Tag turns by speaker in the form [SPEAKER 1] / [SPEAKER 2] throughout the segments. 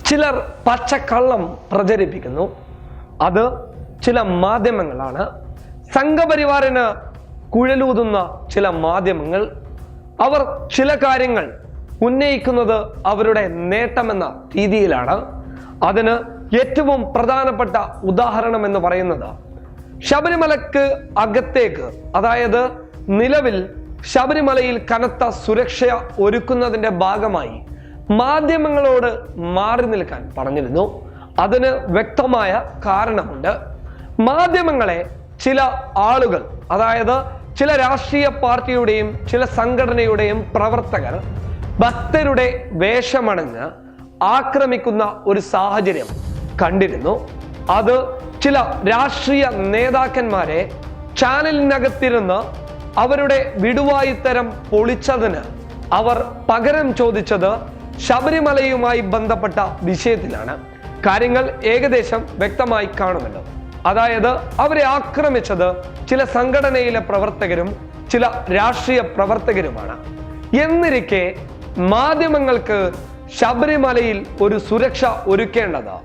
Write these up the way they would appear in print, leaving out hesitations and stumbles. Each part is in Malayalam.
[SPEAKER 1] ചിലർ പച്ചക്കള്ളം പ്രചരിപ്പിക്കുന്നു. അത് ചില മാധ്യമങ്ങളാണ്. സംഘപരിവാറിന് കുഴലൂതുന്ന ചില മാധ്യമങ്ങൾ. അവർ ചില കാര്യങ്ങൾ ഉന്നയിക്കുന്നത് അവരുടെ നേട്ടമെന്ന രീതിയിലാണ്. അതിന് ഏറ്റവും പ്രധാനപ്പെട്ട ഉദാഹരണം എന്ന് പറയുന്നത് ശബരിമലക്ക് അകത്തേക്ക്, അതായത് നിലവിൽ ശബരിമലയിൽ കനത്ത സുരക്ഷ ഒരുക്കുന്നതിന്റെ ഭാഗമായി മാധ്യമങ്ങളോട് മാറി നിൽക്കാൻ പറഞ്ഞിരുന്നു. അതിന് വ്യക്തമായ കാരണമുണ്ട്. മാധ്യമങ്ങളെ ചില ആളുകൾ, അതായത് ചില രാഷ്ട്രീയ പാർട്ടിയുടെയും ചില സംഘടനയുടെയും പ്രവർത്തകർ ഭക്തരുടെ വേഷമണിഞ്ഞ് ആക്രമിക്കുന്ന ഒരു സാഹചര്യം കണ്ടിരുന്നു. അത് ചില രാഷ്ട്രീയ നേതാക്കന്മാരെ ചാനലിനകത്തിരുന്ന് അവരുടെ വിടുവായിത്തരം പൊളിച്ചതിന് അവർ പകരം ചോദിച്ചത് ശബരിമലയുമായി ബന്ധപ്പെട്ട വിഷയത്തിലാണ്. കാര്യങ്ങൾ ഏകദേശം വ്യക്തമായി കാണുമല്ലോ. അതായത് അവരെ ആക്രമിച്ചത് ചില സംഘടനയിലെ പ്രവർത്തകരും ചില രാഷ്ട്രീയ പ്രവർത്തകരുമാണ്. എന്നിരിക്കെ മാധ്യമങ്ങൾക്ക് ശബരിമലയിൽ ഒരു സുരക്ഷ ഒരുക്കേണ്ടത്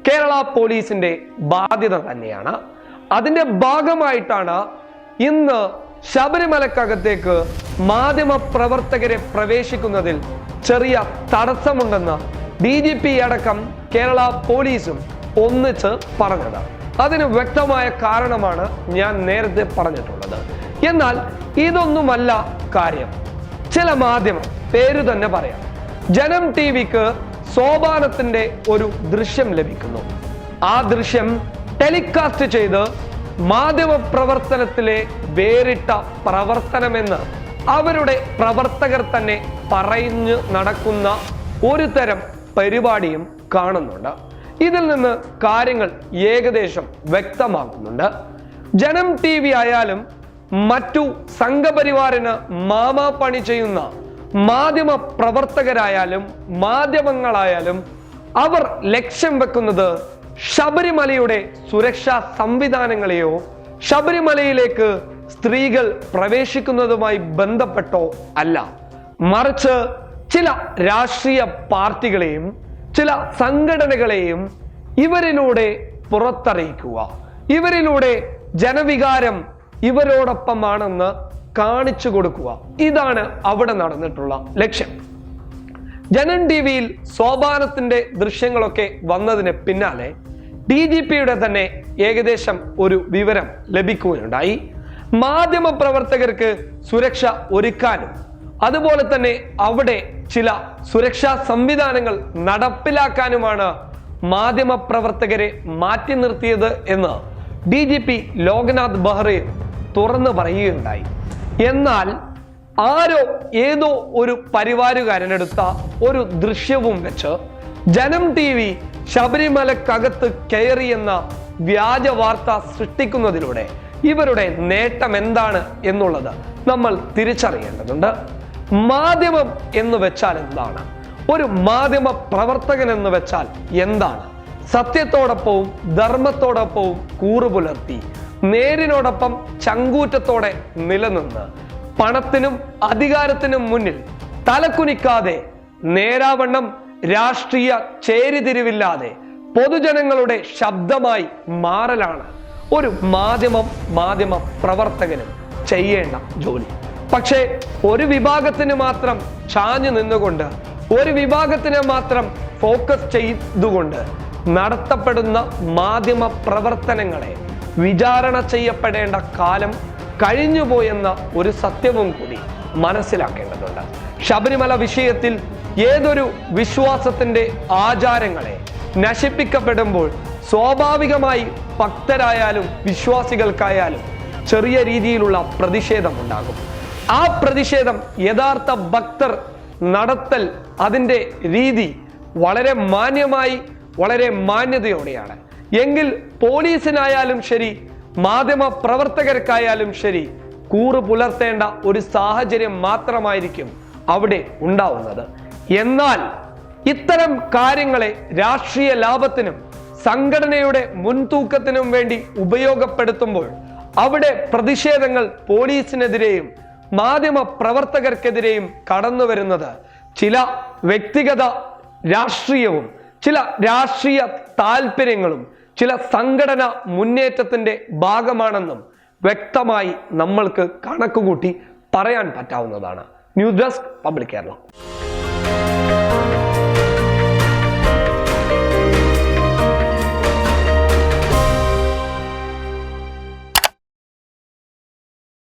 [SPEAKER 1] കേരള പോലീസിന്റെ ബാധ്യത തന്നെയാണ്. അതിന്റെ ഭാഗമായിട്ടാണ് ഇന്ന് ശബരിമലക്കകത്തേക്ക് മാധ്യമ പ്രവർത്തകരെ പ്രവേശിക്കുന്നതിൽ ചെറിയ തടസ്സമുണ്ടെന്ന് DGP അടക്കം കേരള പോലീസും ഒന്നിച്ച് പറഞ്ഞത്. അതിന് വ്യക്തമായ കാരണമാണ് ഞാൻ നേരത്തെ പറഞ്ഞിട്ടുള്ളത്. എന്നാൽ ഇതൊന്നുമല്ല കാര്യം. ചില മാധ്യമം, പേര് തന്നെ പറയാം, ജനം TVക്ക് സോപാനത്തിന്റെ ഒരു ദൃശ്യം ലഭിക്കുന്നു. ആ ദൃശ്യം ടെലികാസ്റ്റ് ചെയ്ത് മാധ്യമ പ്രവർത്തനത്തിലെ വേറിട്ട പ്രവർത്തനമെന്ന് അവരുടെ പ്രവർത്തകർ തന്നെ പറഞ്ഞു നടക്കുന്ന ഒരു തരം പരിപാടിയും കാണുന്നുണ്ട്. ഇതിൽ നിന്ന് കാര്യങ്ങൾ ഏകദേശം വ്യക്തമാകുന്നുണ്ട്. ജനം TV ആയാലും മറ്റു സംഘപരിവാറിന് മാമാപ്പണി ചെയ്യുന്ന മാധ്യമ പ്രവർത്തകരായാലും മാധ്യമങ്ങളായാലും അവർ ലക്ഷ്യം വെക്കുന്നത് ശബരിമലയുടെ സുരക്ഷാ സംവിധാനങ്ങളെയോ ശബരിമലയിലേക്ക് സ്ത്രീകൾ പ്രവേശിക്കുന്നതുമായി ബന്ധപ്പെട്ടോ അല്ല. മറിച്ച് ചില രാഷ്ട്രീയ പാർട്ടികളെയും ചില സംഘടനകളെയും ഇവരിലൂടെ പുറത്തറിയിക്കുക, ഇവരിലൂടെ ജനവികാരം ഇവരോടൊപ്പമാണെന്ന് കാണിച്ചു കൊടുക്കുക. ഇതാണ് അവിടെ നടന്നിട്ടുള്ള ലക്ഷ്യം. ജനം TVയിൽ സോപാനത്തിന്റെ ദൃശ്യങ്ങളൊക്കെ വന്നതിന് പിന്നാലെ DGPയുടെ തന്നെ ഏകദേശം ഒരു വിവരം ലഭിക്കുകയുണ്ടായി. മാധ്യമ പ്രവർത്തകർക്ക് സുരക്ഷ ഒരുക്കാനും അതുപോലെ തന്നെ അവിടെ ചില സുരക്ഷാ സംവിധാനങ്ങൾ നടപ്പിലാക്കാനുമാണ് മാധ്യമ പ്രവർത്തകരെ മാറ്റി നിർത്തിയത് എന്ന് DGP ലോക്നാഥ് ബെഹ്റയും തുറന്നു പറയുകയുണ്ടായി. എന്നാൽ ആരോ ഏതോ ഒരു പരിവാരുകാരനെടുത്ത ഒരു ദൃശ്യവും വെച്ച് ജനം TV ശബരിമലക്കകത്ത് കയറിയെന്ന വ്യാജ വാർത്ത സൃഷ്ടിക്കുന്നതിലൂടെ ഇവരുടെ നേട്ടം എന്താണ് എന്നുള്ളത് നമ്മൾ തിരിച്ചറിയേണ്ടതുണ്ട്. മാധ്യമം എന്ന് വെച്ചാൽ എന്താണ്? ഒരു മാധ്യമ പ്രവർത്തകൻ എന്ന് വെച്ചാൽ എന്താണ്? സത്യത്തോടൊപ്പവും ധർമ്മത്തോടൊപ്പവും കൂറുപുലർത്തി നേരിനോടൊപ്പം ചങ്കൂറ്റത്തോടെ നിലനിന്ന് പണത്തിനും അധികാരത്തിനും മുന്നിൽ തലകുനിക്കാതെ നേരാവണ്ണം രാഷ്ട്രീയ ചേരിതിരിവില്ലാതെ പൊതുജനങ്ങളുടെ ശബ്ദമായി മാറലാണ് ഒരു മാധ്യമ പ്രവർത്തകനും ചെയ്യേണ്ട ജോലി. പക്ഷേ ഒരു വിഭാഗത്തിന് മാത്രം ചാഞ്ഞു നിന്നുകൊണ്ട്, ഒരു വിഭാഗത്തിനെ മാത്രം ഫോക്കസ് ചെയ്തുകൊണ്ട് നടത്തപ്പെടുന്ന മാധ്യമ പ്രവർത്തനങ്ങളെ വിചാരണ ചെയ്യപ്പെടേണ്ട കാലം കഴിഞ്ഞുപോയെന്ന ഒരു സത്യവും കൂടി മനസ്സിലാക്കേണ്ടതുണ്ട്. ശബരിമല വിഷയത്തിൽ ഏതൊരു വിശ്വാസത്തിന്റെ ആചാരങ്ങളെ നശിപ്പിക്കപ്പെടുമ്പോൾ സ്വാഭാവികമായി ഭക്തരായാലും വിശ്വാസികൾക്കായാലും ചെറിയ രീതിയിലുള്ള പ്രതിഷേധം ഉണ്ടാകും. ആ പ്രതിഷേധം യഥാർത്ഥ ഭക്തർ നടത്തൽ അതിൻ്റെ രീതി വളരെ മാന്യമായി, വളരെ മാന്യതയോടെയാണ് എങ്കിൽ പോലീസിനായാലും ശരി, മാധ്യമ പ്രവർത്തകർക്കായാലും ശരി, കൂറ് പുലർത്തേണ്ട ഒരു സാഹചര്യം മാത്രമായിരിക്കും അവിടെ ഉണ്ടാവുന്നത്. എന്നാൽ ഇത്തരം കാര്യങ്ങളെ രാഷ്ട്രീയ ലാഭത്തിനും സംഘടനയുടെ മുൻതൂക്കത്തിനും വേണ്ടി ഉപയോഗപ്പെടുത്തുമ്പോൾ അവിടെ പ്രതിഷേധങ്ങൾ പോലീസിനെതിരെയും മാധ്യമ പ്രവർത്തകർക്കെതിരെയും കടന്നു വരുന്നത് ചില വ്യക്തിഗത രാഷ്ട്രീയവും ചില രാഷ്ട്രീയ താല്പര്യങ്ങളും ചില സംഘടന മുന്നേറ്റത്തിന്റെ ഭാഗമാണെന്നും വ്യക്തമായി നമ്മൾക്ക് കണക്കുകൂട്ടി പറയാൻ പറ്റാവുന്നതാണ്. News desk Public Kerala.